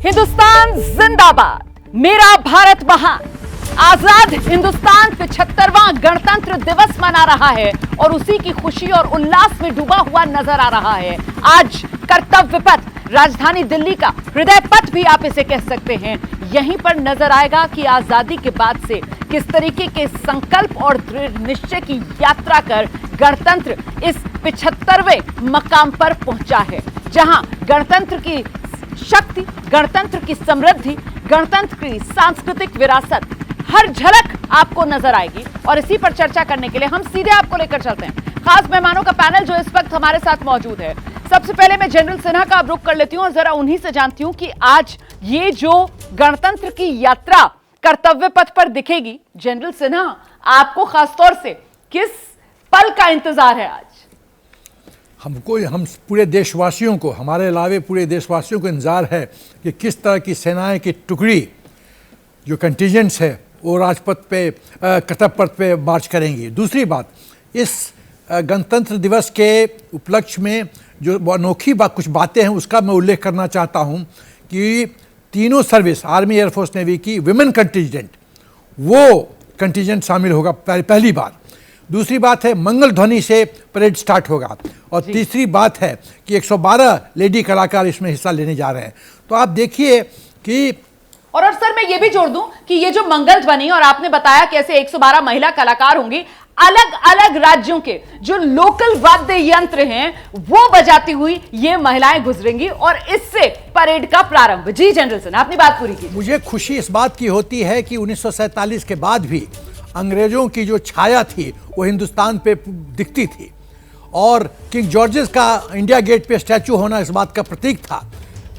हिंदुस्तान जिंदाबाद, मेरा भारत महान। आजाद हिंदुस्तान 75वां गणतंत्र दिवस मना रहा है और उसी की खुशी और उल्लास में डूबा हुआ नजर आ रहा है। आज कर्तव्य पथ, राजधानी दिल्ली का हृदय पथ भी आप इसे कह सकते हैं, यहीं पर नजर आएगा कि आजादी के बाद से किस तरीके के संकल्प और दृढ़ निश्चय की यात्रा कर गणतंत्र इस 75वें मकाम पर पहुंचा है, जहां गणतंत्र की शक्ति, गणतंत्र की समृद्धि, गणतंत्र की सांस्कृतिक विरासत हर झलक आपको नजर आएगी। और इसी पर चर्चा करने के लिए हम सीधे आपको लेकर चलते हैं खास मेहमानों का पैनल जो इस वक्त हमारे साथ मौजूद है। सबसे पहले मैं जनरल सिन्हा का रुख कर लेती हूं और जरा उन्हीं से जानती हूं कि आज ये जो गणतंत्र की यात्रा कर्तव्य पथ पर दिखेगी, जनरल सिन्हा आपको खासतौर से किस पल का इंतजार है? आज हम पूरे देशवासियों को, हमारे अलावे पूरे देशवासियों को इंतजार है कि किस तरह की सेनाएं की टुकड़ी, जो कंटिजेंट्स है, वो राजपथ पे, कर्तव्य पथ पे मार्च करेंगी। दूसरी बात, इस गणतंत्र दिवस के उपलक्ष्य में जो अनोखी कुछ बातें हैं उसका मैं उल्लेख करना चाहता हूं कि तीनों सर्विस, आर्मी, एयरफोर्स, नेवी की विमेन कंटिजेंट, वो कंटिजेंट शामिल होगा पहली बार। दूसरी बात है मंगल ध्वनि से परेड स्टार्ट होगा और तीसरी बात है कि 112 लेडी कलाकार इसमें हिस्सा लेने जा रहे हैं। तो आप देखिए कि और सर मैं ये भी जोड़ दूं कि ये जो मंगल ध्वनि और आपने बताया कि ऐसे 112 महिला कलाकार होंगी, अलग अलग राज्यों के जो लोकल वाद्य यंत्र हैं वो बजाती हुई ये महिलाएं गुजरेंगी और इससे परेड का प्रारंभ। जी जनरल सिन्हा, अपनी बात पूरी कीजिए। मुझे खुशी इस बात की होती है कि 1947 के बाद भी अंग्रेजों की जो छाया थी वो हिंदुस्तान पे दिखती थी और किंग जॉर्जेस का इंडिया गेट पे स्टैचू होना इस बात का प्रतीक था।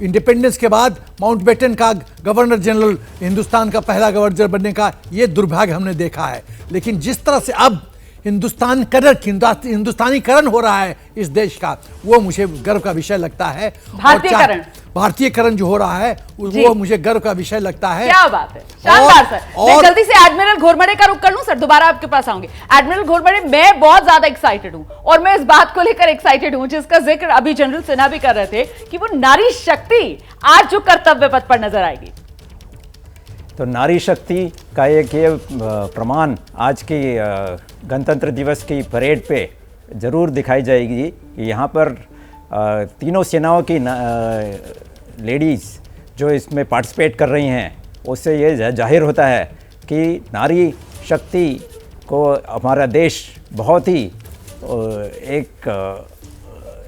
इंडिपेंडेंस के बाद माउंटबेटन का गवर्नर जनरल, हिंदुस्तान का पहला गवर्नर बनने का ये दुर्भाग्य हमने देखा है। लेकिन जिस तरह से अब हिंदुस्तानीकरण हो रहा है इस देश का, वो मुझे गर्व का विषय लगता है। भारतीयकरण जो हो रहा है वो मुझे गर्व का विषय लगता है। क्या बात है, शानदार सर। मैं जल्दी से एडमिरल घोरमड़े का रुख कर लूं सर, दोबारा आपके पास आऊंगी। एडमिरल घोरमड़े, मैं बहुत ज्यादा एक्साइटेड हूं और मैं इस बात को लेकर एक्साइटेड हूं जिसका जिक्र अभी जनरल सिन्हा भी कर रहे थे कि वो नारी शक्ति आज जो कर्तव्य पथ पर नजर आएगी। तो नारी शक्ति का एक ये प्रमाण आज की गणतंत्र दिवस की परेड पे जरूर दिखाई जाएगी कि यहाँ पर तीनों सेनाओं की लेडीज़ जो इसमें पार्टिसिपेट कर रही हैं, उससे ये जाहिर होता है कि नारी शक्ति को हमारा देश बहुत ही एक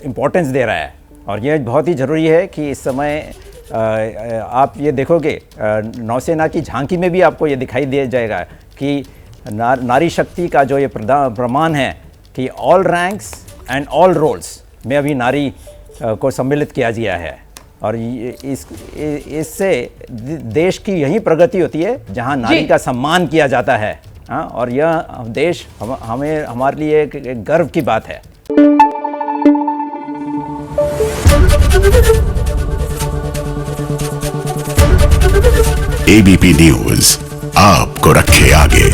इम्पोर्टेंस दे रहा है। और ये बहुत ही ज़रूरी है कि इस समय आप ये देखोगे नौसेना की झांकी में भी आपको ये दिखाई दिया जाएगा कि नारी शक्ति का जो ये प्रमाण है कि all ranks and all roles में अभी नारी को सम्मिलित किया गया है। और इससे देश की यही प्रगति होती है जहां नारी का सम्मान किया जाता है। और यह देश हमारे लिए एक गर्व की बात है। एबीपी न्यूज आपको रखे आगे।